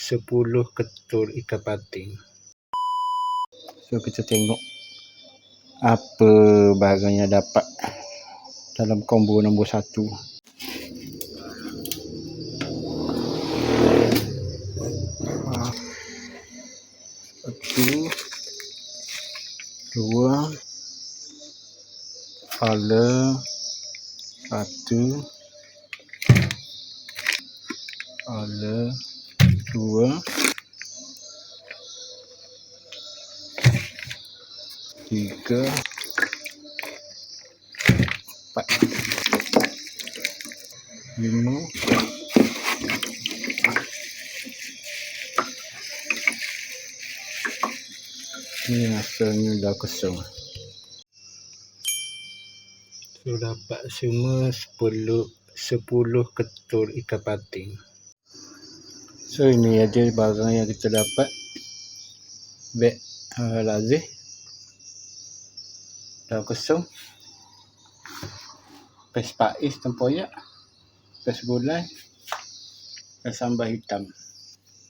10 ketul ikan patin. So kita tengok apa barang yang dapat dalam combo nombor 1. Satu, dua, kepala, satu, kepala, dua, tiga, empat, lima, ni hasilnya dah kosong. So dapat semua 10 ketul ikan patin. So ini aja barang yang kita dapat. Beg lazih dah kosong. Pes pais tempoyak, pes gulai, dan sambal hitam.